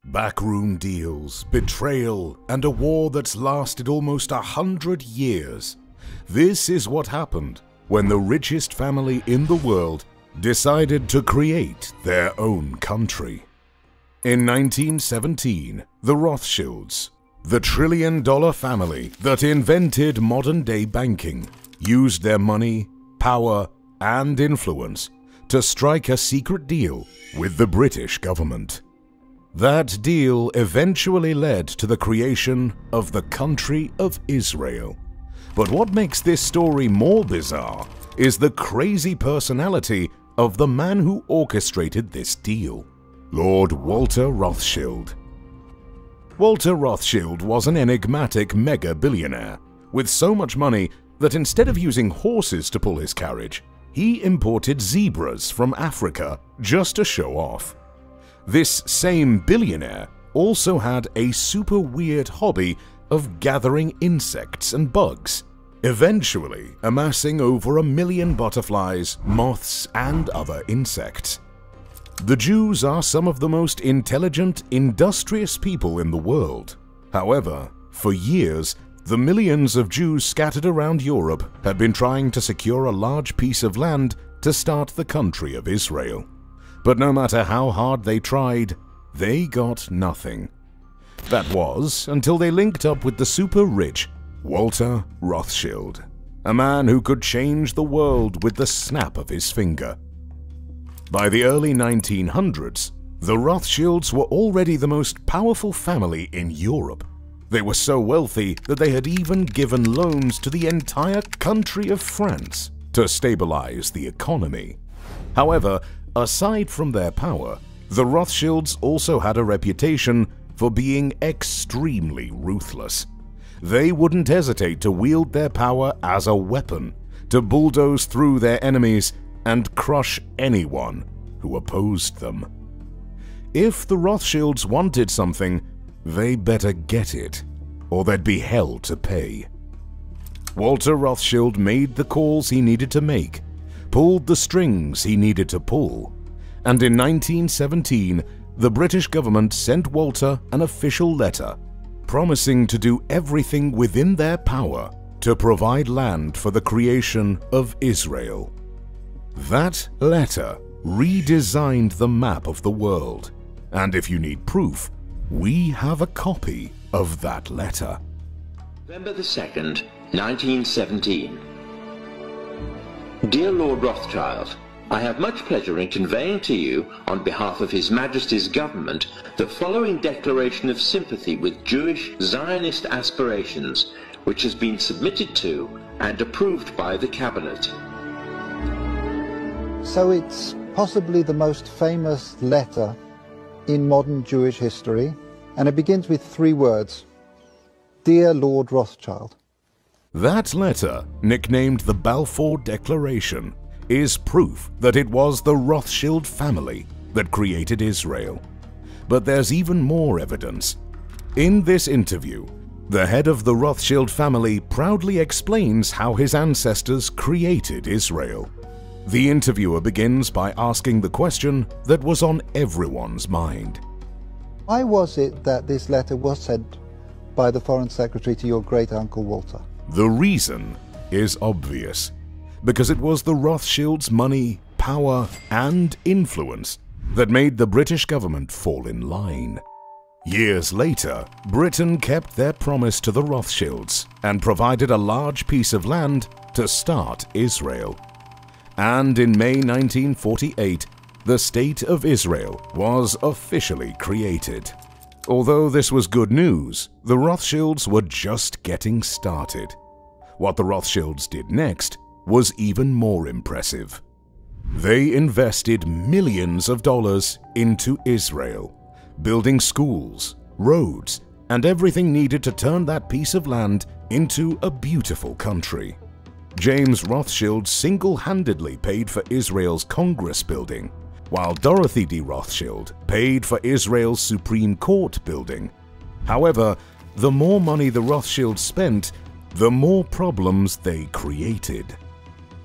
Backroom deals, betrayal, and a war that's lasted almost 100 years. This is what happened when the richest family in the world decided to create their own country. In 1917, the Rothschilds, the trillion-dollar family that invented modern-day banking, used their money, power, and influence to strike a secret deal with the British government. That deal eventually led to the creation of the country of Israel. But what makes this story more bizarre is the crazy personality of the man who orchestrated this deal, Lord Walter Rothschild. Walter Rothschild was an enigmatic mega-billionaire with so much money that instead of using horses to pull his carriage, he imported zebras from Africa just to show off. This same billionaire also had a super weird hobby of gathering insects and bugs, eventually amassing over 1 million butterflies, moths, and other insects. The Jews are some of the most intelligent, industrious people in the world. However, for years, the millions of Jews scattered around Europe had been trying to secure a large piece of land to start the country of Israel. But no matter how hard they tried, they got nothing. That was until they linked up with the super-rich Walter Rothschild, a man who could change the world with the snap of his finger. By the early 1900s, the Rothschilds were already the most powerful family in Europe. They were so wealthy that they had even given loans to the entire country of France to stabilize the economy. However, aside from their power, the Rothschilds also had a reputation for being extremely ruthless. They wouldn't hesitate to wield their power as a weapon, to bulldoze through their enemies and crush anyone who opposed them. If the Rothschilds wanted something, they better get it, or they'd be hell to pay. Walter Rothschild made the calls he needed to make, pulled the strings he needed to pull, and in 1917, the British government sent Walter an official letter promising to do everything within their power to provide land for the creation of Israel. That letter redesigned the map of the world, and if you need proof, we have a copy of that letter. November the 2nd, 1917. Dear Lord Rothschild, I have much pleasure in conveying to you, on behalf of His Majesty's government, the following declaration of sympathy with Jewish Zionist aspirations, which has been submitted to and approved by the Cabinet. So it's possibly the most famous letter in modern Jewish history, and it begins with 3 words: Dear Lord Rothschild. That letter, nicknamed the Balfour Declaration, is proof that it was the Rothschild family that created Israel. But there's even more evidence. In this interview, the head of the Rothschild family proudly explains how his ancestors created Israel. The interviewer begins by asking the question that was on everyone's mind. Why was it that this letter was sent by the Foreign Secretary to your great-uncle Walter? The reason is obvious. Because it was the Rothschilds' money, power, and influence that made the British government fall in line. Years later, Britain kept their promise to the Rothschilds and provided a large piece of land to start Israel. And in May 1948, the State of Israel was officially created. Although this was good news, the Rothschilds were just getting started. What the Rothschilds did next was even more impressive. They invested millions of dollars into Israel, building schools, roads, and everything needed to turn that piece of land into a beautiful country. James Rothschild single-handedly paid for Israel's Congress building, while Dorothy D. Rothschild paid for Israel's Supreme Court building. However, the more money the Rothschilds spent, the more problems they created.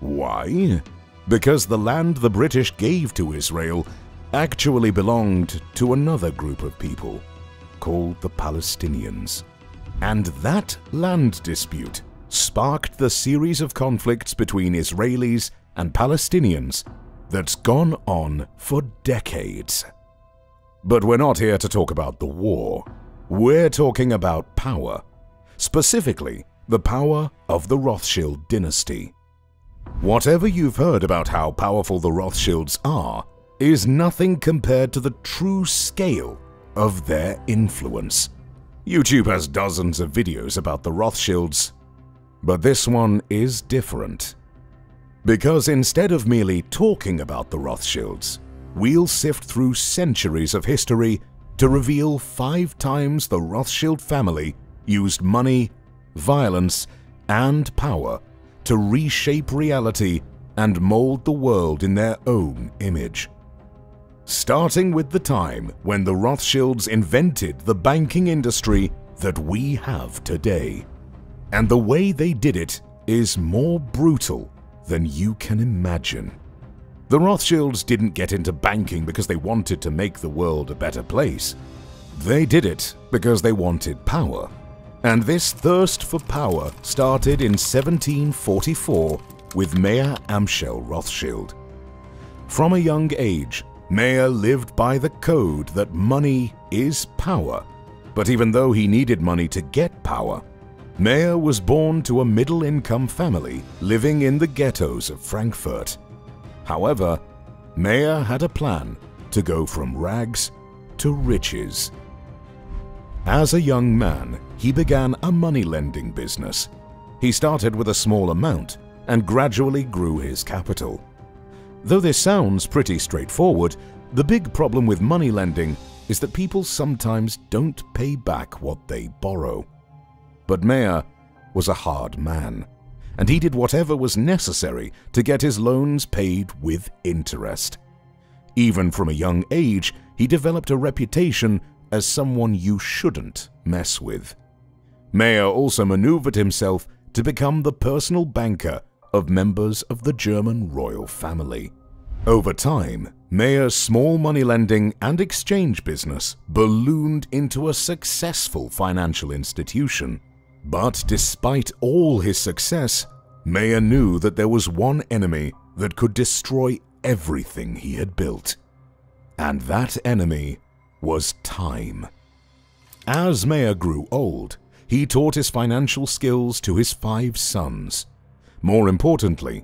Why? Because the land the British gave to Israel actually belonged to another group of people called the Palestinians. And that land dispute sparked the series of conflicts between Israelis and Palestinians that's gone on for decades. But we're not here to talk about the war. We're talking about power, specifically the power of the Rothschild dynasty. Whatever you've heard about how powerful the Rothschilds are is nothing compared to the true scale of their influence. YouTube has dozens of videos about the Rothschilds, but this one is different. Because instead of merely talking about the Rothschilds, we'll sift through centuries of history to reveal 5 times the Rothschild family used money, violence, and power to reshape reality and mold the world in their own image. Starting with the time when the Rothschilds invented the banking industry that we have today. And the way they did it is more brutal than you can imagine. The Rothschilds didn't get into banking because they wanted to make the world a better place. They did it because they wanted power. And this thirst for power started in 1744 with Mayer Amschel Rothschild. From a young age, Mayer lived by the code that money is power. But even though he needed money to get power, Mayer was born to a middle-income family living in the ghettos of Frankfurt. However, Mayer had a plan to go from rags to riches. As a young man, he began a money-lending business. He started with a small amount and gradually grew his capital. Though this sounds pretty straightforward, the big problem with money lending is that people sometimes don't pay back what they borrow. But Mayer was a hard man, and he did whatever was necessary to get his loans paid with interest. Even from a young age, he developed a reputation as someone you shouldn't mess with. Mayer also maneuvered himself to become the personal banker of members of the German royal family. Over time, Mayer's small money lending and exchange business ballooned into a successful financial institution. But despite all his success, Mayer knew that there was one enemy that could destroy everything he had built. And that enemy was time. As Mayer grew old, he taught his financial skills to his 5 sons. More importantly,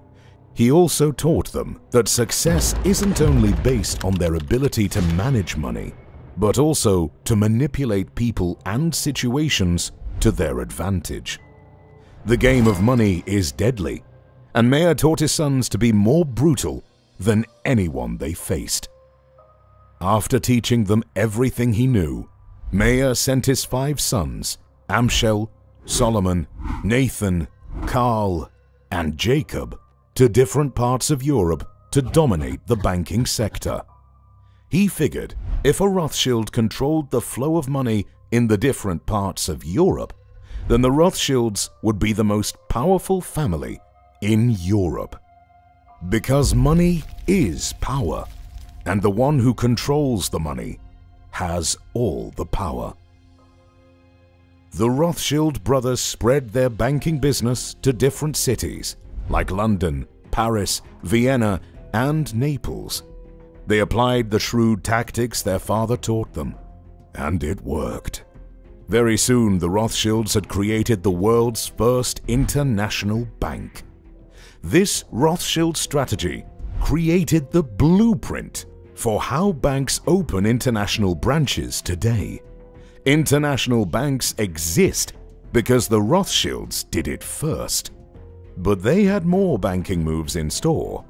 he also taught them that success isn't only based on their ability to manage money, but also to manipulate people and situations to their advantage. The game of money is deadly, and Mayer taught his sons to be more brutal than anyone they faced. After teaching them everything he knew, Mayer sent his 5 sons, Amschel, Solomon, Nathan, Karl, and Jacob, to different parts of Europe to dominate the banking sector. He figured if a Rothschild controlled the flow of money in the different parts of Europe, then the Rothschilds would be the most powerful family in Europe. Because money is power, and the one who controls the money has all the power. The Rothschild brothers spread their banking business to different cities like London, Paris, Vienna, and Naples. They applied the shrewd tactics their father taught them, and it worked. Very soon, the Rothschilds had created the world's first international bank. This Rothschild strategy created the blueprint for how banks open international branches today. International banks exist because the Rothschilds did it first. But they had more banking moves in store.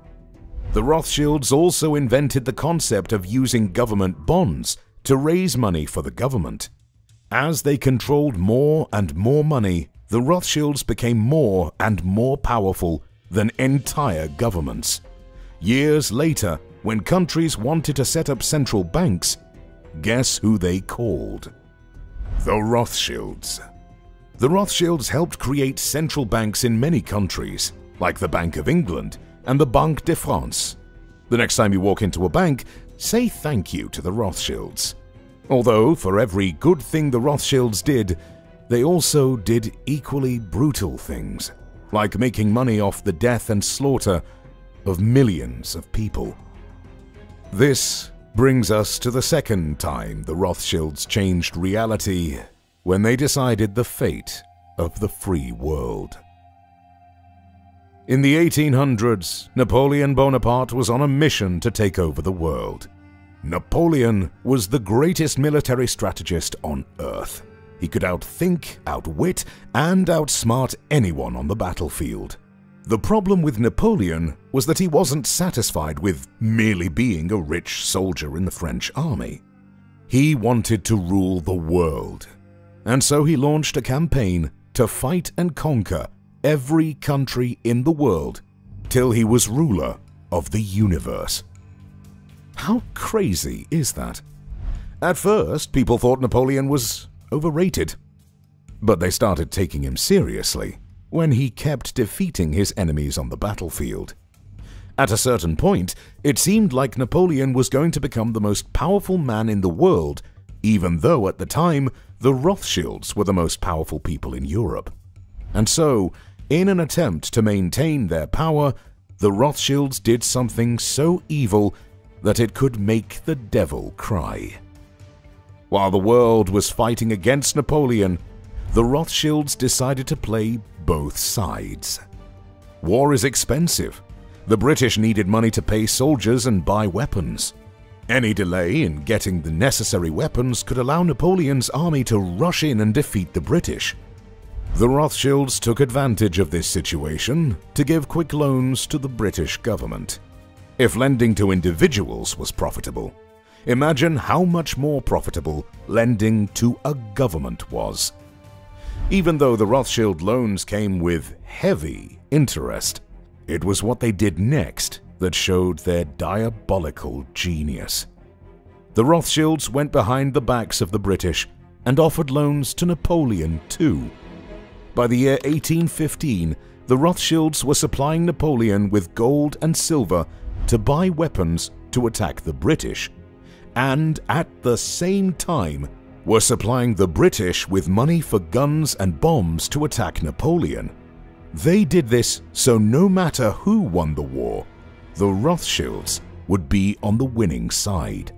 The Rothschilds also invented the concept of using government bonds to raise money for the government. As they controlled more and more money, the Rothschilds became more and more powerful than entire governments. Years later, when countries wanted to set up central banks, guess who they called? The Rothschilds. The Rothschilds helped create central banks in many countries, like the Bank of England and the Banque de France. The next time you walk into a bank, say thank you to the Rothschilds. Although, for every good thing the Rothschilds did, they also did equally brutal things, like making money off the death and slaughter of millions of people. This brings us to the second time the Rothschilds changed reality, when they decided the fate of the free world. In the 1800s, Napoleon Bonaparte was on a mission to take over the world. Napoleon was the greatest military strategist on Earth. He could outthink, outwit, and outsmart anyone on the battlefield. The problem with Napoleon was that he wasn't satisfied with merely being a rich soldier in the French army. He wanted to rule the world, and so he launched a campaign to fight and conquer every country in the world till he was ruler of the universe. How crazy is that? At first, people thought Napoleon was overrated, but they started taking him seriously when he kept defeating his enemies on the battlefield. At a certain point, it seemed like Napoleon was going to become the most powerful man in the world, even though at the time the Rothschilds were the most powerful people in Europe. And so, in an attempt to maintain their power, the Rothschilds did something so evil that it could make the devil cry. While the world was fighting against Napoleon, the Rothschilds decided to play both sides. War is expensive. The British needed money to pay soldiers and buy weapons. Any delay in getting the necessary weapons could allow Napoleon's army to rush in and defeat the British. The Rothschilds took advantage of this situation to give quick loans to the British government. If lending to individuals was profitable, imagine how much more profitable lending to a government was. Even though the Rothschild loans came with heavy interest, it was what they did next that showed their diabolical genius. The Rothschilds went behind the backs of the British and offered loans to Napoleon too. By the year 1815, the Rothschilds were supplying Napoleon with gold and silver to buy weapons to attack the British, and at the same time were supplying the British with money for guns and bombs to attack Napoleon. They did this so no matter who won the war, the Rothschilds would be on the winning side.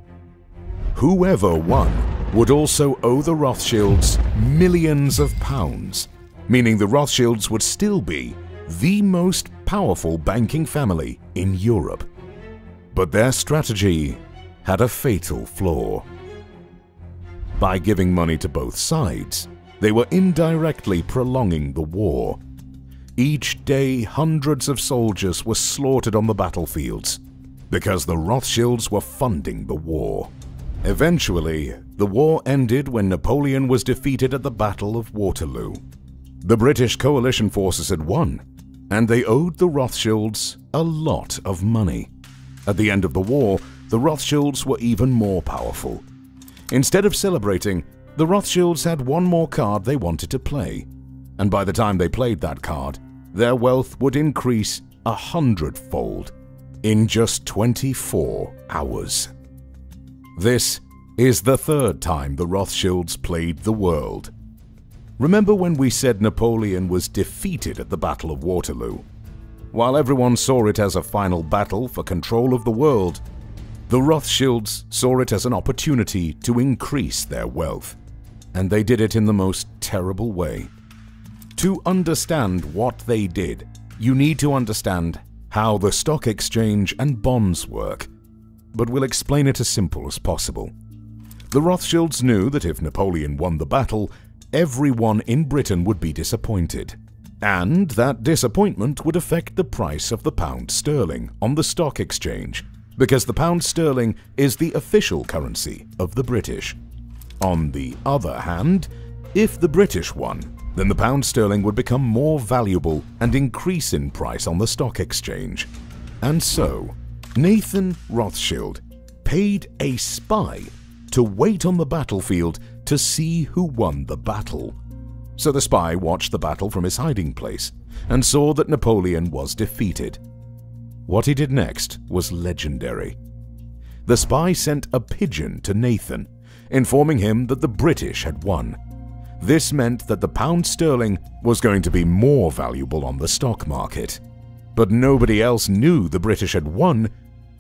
Whoever won would also owe the Rothschilds millions of pounds, meaning the Rothschilds would still be the most powerful banking family in Europe. But their strategy had a fatal flaw. By giving money to both sides, they were indirectly prolonging the war. Each day, hundreds of soldiers were slaughtered on the battlefields because the Rothschilds were funding the war. Eventually, the war ended when Napoleon was defeated at the Battle of Waterloo. The British coalition forces had won, and they owed the Rothschilds a lot of money. At the end of the war, the Rothschilds were even more powerful. Instead of celebrating, the Rothschilds had one more card they wanted to play, and by the time they played that card, their wealth would increase 100-fold in just 24 hours. This is the third time the Rothschilds played the world. Remember when we said Napoleon was defeated at the Battle of Waterloo? While everyone saw it as a final battle for control of the world, the Rothschilds saw it as an opportunity to increase their wealth, and they did it in the most terrible way. To understand what they did, you need to understand how the stock exchange and bonds work, but we'll explain it as simple as possible. The Rothschilds knew that if Napoleon won the battle, everyone in Britain would be disappointed, and that disappointment would affect the price of the pound sterling on the stock exchange, because the pound sterling is the official currency of the British. On the other hand, if the British won, then the pound sterling would become more valuable and increase in price on the stock exchange. And so, Nathan Rothschild paid a spy to wait on the battlefield to see who won the battle. So the spy watched the battle from his hiding place and saw that Napoleon was defeated. What he did next was legendary. the spy sent a pigeon to Nathan, informing him that the British had won. This meant that the pound sterling was going to be more valuable on the stock market. But nobody else knew the British had won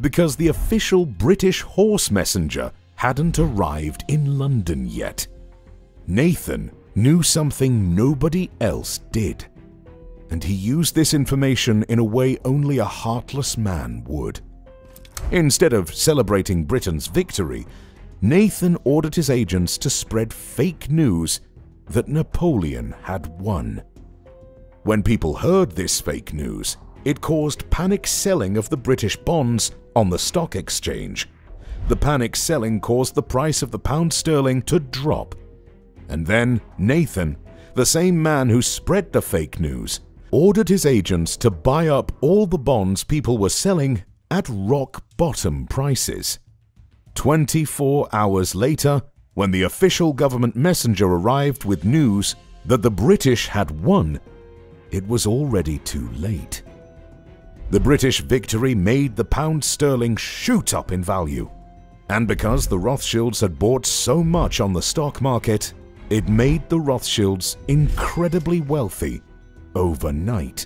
because the official British horse messenger hadn't arrived in London yet. Nathan knew something nobody else did, and he used this information in a way only a heartless man would. Instead of celebrating Britain's victory, Nathan ordered his agents to spread fake news that Napoleon had won. When people heard this fake news, it caused panic selling of the British bonds on the stock exchange. The panic selling caused the price of the pound sterling to drop. And then Nathan, the same man who spread the fake news, ordered his agents to buy up all the bonds people were selling at rock-bottom prices. 24 hours later, when the official government messenger arrived with news that the British had won, it was already too late. The British victory made the pound sterling shoot up in value. And because the Rothschilds had bought so much on the stock market, it made the Rothschilds incredibly wealthy overnight.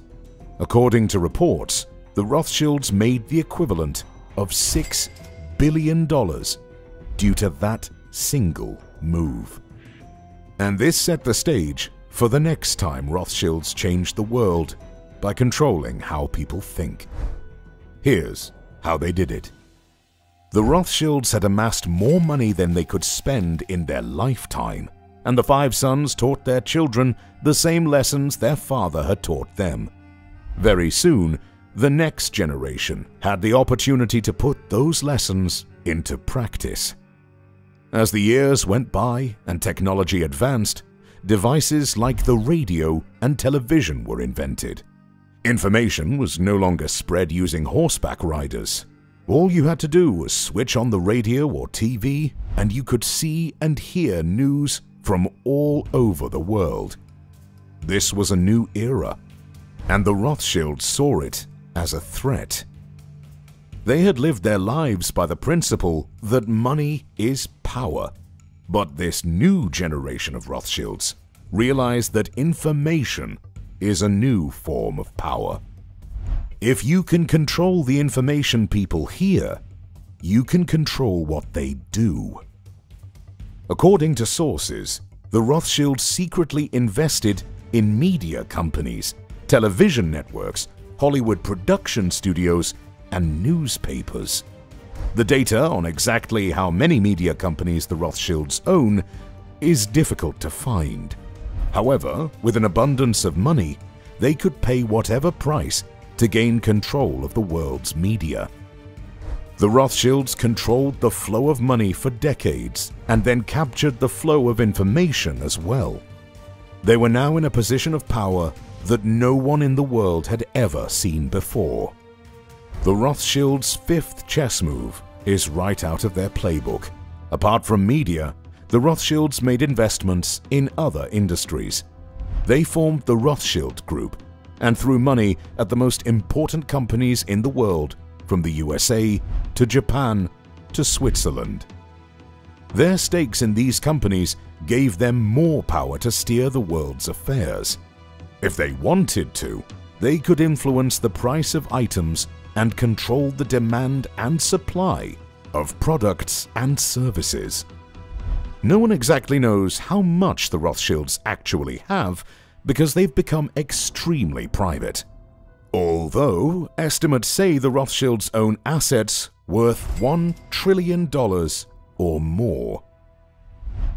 According to reports, the Rothschilds made the equivalent of $6 billion due to that single move. And this set the stage for the next time Rothschilds changed the world by controlling how people think. Here's how they did it. The Rothschilds had amassed more money than they could spend in their lifetime, and the 5 sons taught their children the same lessons their father had taught them. Very soon, the next generation had the opportunity to put those lessons into practice. As the years went by and technology advanced, devices like the radio and television were invented. Information was no longer spread using horseback riders. All you had to do was switch on the radio or TV, and you could see and hear news from all over the world. This was a new era, and the Rothschilds saw it as a threat. They had lived their lives by the principle that money is power, but this new generation of Rothschilds realized that information is a new form of power. If you can control the information people hear, you can control what they do. According to sources, the Rothschilds secretly invested in media companies, television networks, Hollywood production studios, and newspapers. The data on exactly how many media companies the Rothschilds own is difficult to find. However, with an abundance of money, they could pay whatever price to gain control of the world's media. The Rothschilds controlled the flow of money for decades and then captured the flow of information as well. They were now in a position of power that no one in the world had ever seen before. The Rothschilds' 5th chess move is right out of their playbook. Apart from media, the Rothschilds made investments in other industries. They formed the Rothschild Group and threw money at the most important companies in the world, from the USA to Japan to Switzerland. Their stakes in these companies gave them more power to steer the world's affairs. If they wanted to, they could influence the price of items and control the demand and supply of products and services. No one exactly knows how much the Rothschilds actually have because they've become extremely private. Although estimates say the Rothschilds own assets worth $1 trillion or more.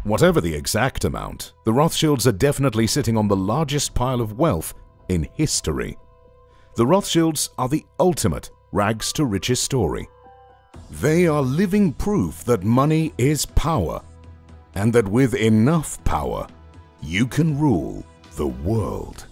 Whatever the exact amount, the Rothschilds are definitely sitting on the largest pile of wealth in history. The Rothschilds are the ultimate rags to riches story. They are living proof that money is power, and that with enough power, you can rule the world.